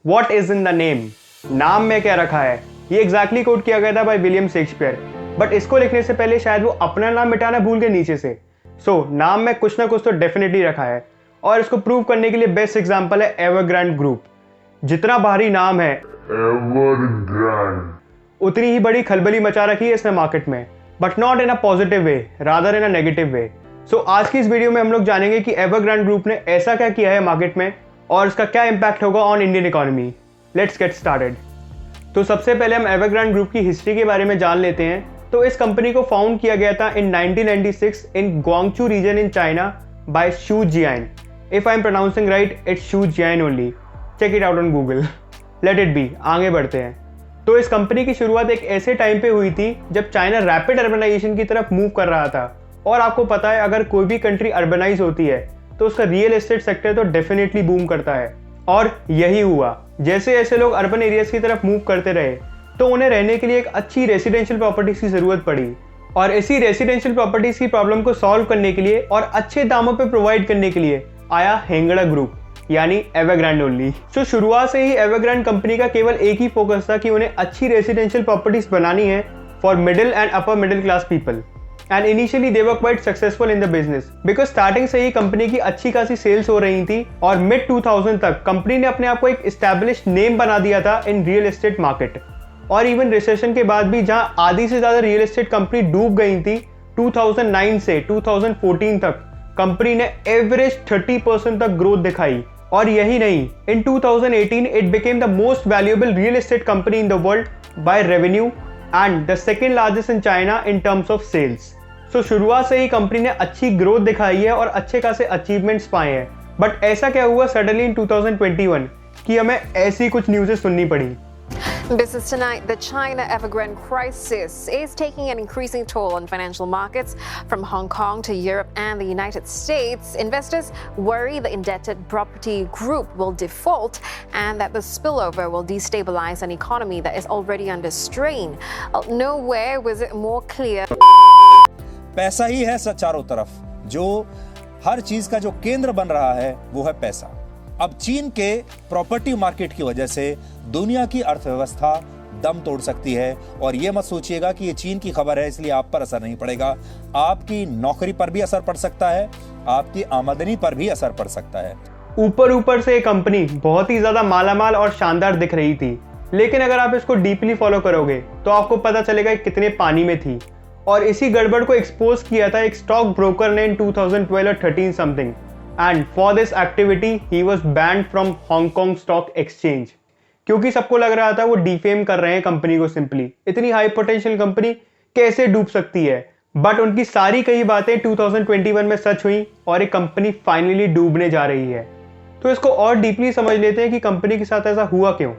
What is in the name, नाम में क्या रखा है, ये एग्जैक्टली कोट किया गया था बाय विलियम शेक्सपियर। बट इसको लिखने से पहले शायद वो अपना नाम मिटाना भूल गए नीचे से। नाम में कुछ ना कुछ तो डेफिनेटली रखा है, और इसको प्रूव करने के लिए बेस्ट एग्जांपल है एवरग्रांड ग्रुप। जितना भारी नाम है एवरग्रांड, उतनी ही बड़ी खलबली मचा रखी है इसने मार्केट में, but not in a positive way, rather in a negative way. आज की इस वीडियो में हम लोग जानेंगे कि एवरग्रांड ग्रुप ने ऐसा क्या किया है मार्केट में और इसका क्या इंपैक्ट होगा on Indian economy. Let's get started. सबसे पहले हम एवरग्रांड ग्रुप की हिस्ट्री के बारे में जान लेते हैं। इस कंपनी को फाउंड किया गया था in 1996 in Guangzhou region in China by Xu Jian. If I am pronouncing right, it's Xu Jian only, check it out on Google. Let it be, आगे बढ़ते हैं। इस कंपनी की शुरुआत एक ऐसे टाइम पे हुई थी जब चाइना रैपिड अर्बनाइजेशन की तरफ मूव कर रहा था। और आपको पता है, अगर कोई भी कंट्री अर्बनाइज होती है तो उसका रियल एस्टेट सेक्टर तो डेफिनेटली बूम करता है। और यही हुआ। जैसे जैसे लोग अर्बन एरियाज की तरफ मूव करते रहे तो उन्हें रहने के लिए एक अच्छी रेसिडेंशियल प्रॉपर्टीज की जरूरत पड़ी। और इसी रेसिडेंशियल प्रॉपर्टीज की प्रॉब्लम को सॉल्व करने के लिए और अच्छे दामों पे प्रोवाइड करने के लिए आया हेंगड़ा ग्रुप, यानी एवरग्रांड ओनली। शुरुआत से ही एवरग्रांड कंपनी का केवल एक ही फोकस था कि उन्हें अच्छी रेसिडेंशियल प्रॉपर्टीज बनानी है for middle and upper middle class people. And initially they were quite successful in the business because starting से ही कंपनी की अच्छी खासी सेल्स हो रही थी और मिड 2000 तक कंपनी ने अपने आप को एक एस्टैब्लिश्ड नेम बना दिया था इन रियल एस्टेट मार्केट। और इवन रिसेशन के बाद भी जहां आधी से ज्यादा रियल एस्टेट कंपनी डूब गई थी, 2009 से 2014 तक कंपनी ने एवरेज 30% तक ग्रोथ दिखाई। और यही नहीं, in 2018 it became the most valuable real estate company in the world by revenue and the second largest in China in terms of sales. शुरुआत से ही कंपनी ने अच्छी ग्रोथ दिखाई है और अच्छे खासे अचीवमेंट्स पाए हैं। बट ऐसा क्या हुआ सडनली इन 2021 कि हमें ऐसी कुछ न्यूज़ें सुननी पड़ी। Business tonight, the China Evergrande crisis is taking an increasing toll on financial markets from Hong Kong to Europe and the United States. Investors worry the indebted property group will default and that the spillover will destabilize an economy that is already under strain. Nowhere was it more clear. पैसा ही है चारों तरफ, जो हर चीज का जो केंद्र बन रहा है वो है पैसा। अब चीन के प्रॉपर्टी मार्केट की वजह से दुनिया की अर्थव्यवस्था दम तोड़ सकती है। और ये मत सोचिएगा कि ये चीन की खबर है इसलिए आप पर असर नहीं पड़ेगा। आपकी नौकरी पर भी असर पड़ सकता है, आपकी आमदनी पर भी असर पड़ सकता है। ऊपर से कंपनी बहुत ही ज्यादा मालामाल और शानदार दिख रही थी, लेकिन अगर आप इसको डीपली फॉलो करोगे तो आपको पता चलेगा कितने पानी में थी। और इसी गड़बड़ को एक्सपोज किया था एक स्टॉक ब्रोकर ने इन 2012 और 13 something. And for this activity he was banned from Hong Kong stock exchange, क्योंकि सबको लग रहा था वो डिफेम कर रहे हैं कंपनी को। सिंपली इतनी हाई पोटेंशियल कंपनी कैसे डूब सकती है। बट उनकी सारी कई बातें 2021 में सच हुई और एक कंपनी फाइनली डूबने जा रही है। इसको और डीपली समझ लेते हैं कि कंपनी के साथ ऐसा हुआ क्यों।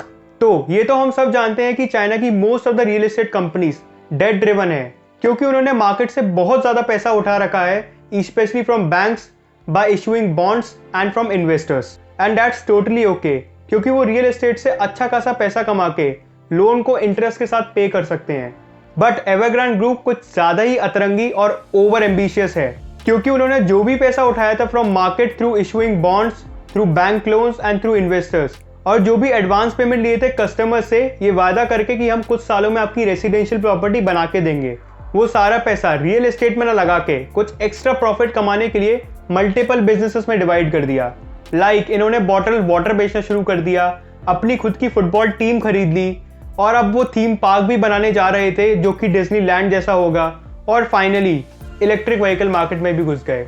ये तो हम सब जानते हैं कि चाइना की most of the real estate companies debt driven है, क्योंकि उन्होंने मार्केट से बहुत ज्यादा पैसा उठा रखा है, specially from banks bye issuing bonds and from investors. And that's totally okay, क्योंकि वो रियल एस्टेट से अच्छा खासा पैसा कमा के लोन को इंटरेस्ट के साथ पे कर सकते हैं। बट एवरग्रांड ग्रुप कुछ ज्यादा ही अतरंगी और ओवर एम्बिशियस है, क्योंकि उन्होंने जो भी पैसा उठाया था from market through issuing bonds, through bank loans and through investors, और जो भी एडवांस पेमेंट लिए थे कस्टमर से ये वादा करके कि हम कुछ सालों में आपकी रेसिडेंशियल प्रॉपर्टी बना के देंगे, वो सारा पैसा रियल एस्टेट में न लगा के कुछ एक्स्ट्रा प्रॉफिट कमाने के लिए मल्टीपल बिजनेसेस में डिवाइड कर दिया। इन्होंने बॉटल वाटर बेचना शुरू कर दिया, अपनी खुद की फुटबॉल टीम खरीद ली, और अब वो थीम पार्क भी बनाने जा रहे थे जो कि डिज्नीलैंड जैसा होगा, और फाइनली इलेक्ट्रिक व्हीकल मार्केट में भी घुस गए।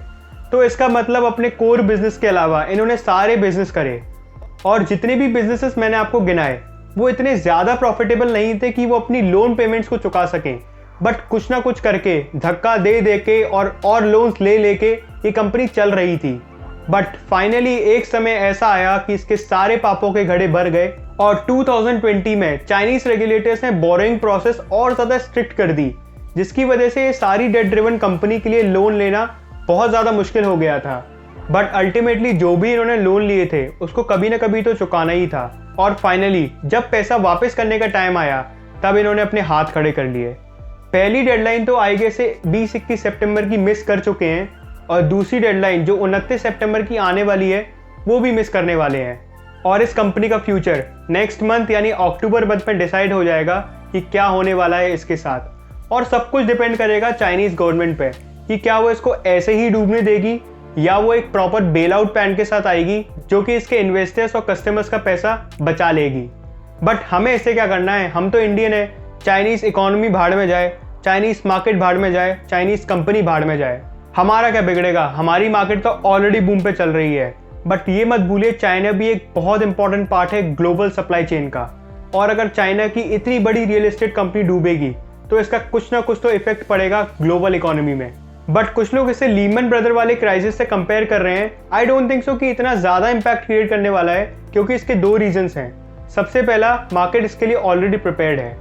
इसका मतलब अपने कोर बिजनेस के अलावा इन्होंने सारे बिजनेस करे, और जितने भी बिजनेसेस मैंने आपको गिनाए वो इतने ज्यादा प्रॉफिटेबल नहीं थे कि वो अपनी लोन पेमेंट्स को चुका सकें। बट कुछ ना कुछ करके धक्का दे के और लोन्स ले लेके ये कंपनी चल रही थी। बट फाइनली एक समय ऐसा आया कि इसके सारे पापों के घड़े भर गए, और 2020 में चाइनीज रेगुलेटर्स ने बोरोइंग प्रोसेस और ज्यादा स्ट्रिक्ट कर दी, जिसकी वजह से ये सारी डेट ड्रिवन कंपनी के लिए लोन लेना बहुत ज्यादा मुश्किल हो गया था। बट अल्टीमेटली जो भी इन्होंने लोन लिए थे उसको कभी ना कभी तो चुकाना ही था। और फाइनली जब पैसा वापस करने का टाइम आया तब इन्होंने अपने हाथ खड़े कर लिए। पहली डेडलाइन तो आई गेस 20-21 सितंबर की मिस कर चुके हैं, और दूसरी डेडलाइन जो 29 सितंबर की आने वाली है वो भी मिस करने वाले हैं। और इस कंपनी का फ्यूचर नेक्स्ट मंथ यानी अक्टूबर मंथ में डिसाइड हो जाएगा कि क्या होने वाला है इसके साथ। और सब कुछ डिपेंड करेगा चाइनीज गवर्नमेंट पे कि क्या वो इसको ऐसे ही डूबने देगी या वो एक प्रॉपर बेल आउट प्लान के साथ आएगी जो कि इसके इन्वेस्टर्स और कस्टमर्स का पैसा बचा लेगी। बट हमें इससे क्या करना है, हम तो इंडियन है। चाइनीज इकोनॉमी भाड़ में जाए, चाइनीज मार्केट भाड़ में जाए, चाइनीज कंपनी भाड़ में जाए, हमारा क्या बिगड़ेगा। हमारी मार्केट तो ऑलरेडी बूम पे चल रही है। बट ये मत भूलिए चाइना भी एक बहुत इंपॉर्टेंट पार्ट है ग्लोबल सप्लाई चेन का। और अगर चाइना की इतनी बड़ी रियल एस्टेट कंपनी डूबेगी तो इसका कुछ ना कुछ तो इफेक्ट पड़ेगा ग्लोबल इकोनॉमी में। बट कुछ लोग इसे लीमन ब्रदर वाले क्राइसिस से कंपेयर कर रहे हैं। आई डोंट थिंक सो कि इतना ज़्यादा इम्पैक्ट क्रिएट करने वाला है, क्योंकि इसके दो रीजंस हैं। सबसे पहला, मार्केट इसके लिए ऑलरेडी प्रिपेयर्ड है।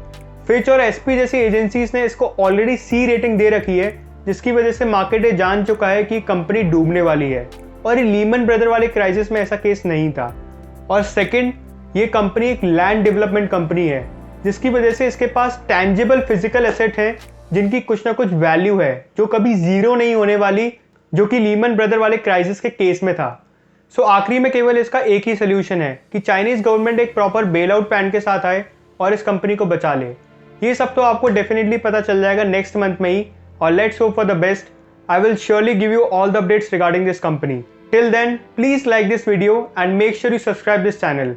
फिच और एसपी जैसी एजेंसीज ने इसको ऑलरेडी सी रेटिंग दे रखी है, जिसकी वजह से मार्केट ये जान चुका है कि कंपनी डूबने वाली है। और ये लीमन ब्रदर वाले क्राइसिस में ऐसा केस नहीं था। और सेकंड, ये कंपनी एक लैंड डेवलपमेंट कंपनी है, जिसकी वजह से इसके पास टैंजिबल फिजिकल एसेट है जिनकी कुछ ना कुछ वैल्यू है जो कभी जीरो नहीं होने वाली, जो कि लीमन ब्रदर वाले क्राइसिस के केस में था। सो आखिरी में केवल इसका एक ही सोल्यूशन है कि चाइनीज गवर्नमेंट एक प्रॉपर बेल आउट प्लान के साथ आए और इस कंपनी को बचा ले। ये सब तो आपको डेफिनेटली पता चल जाएगा नेक्स्ट मंथ में ही। और let's hope for the best. I will surely give you all the updates regarding this company. Till then, please like this video and make sure you subscribe this channel.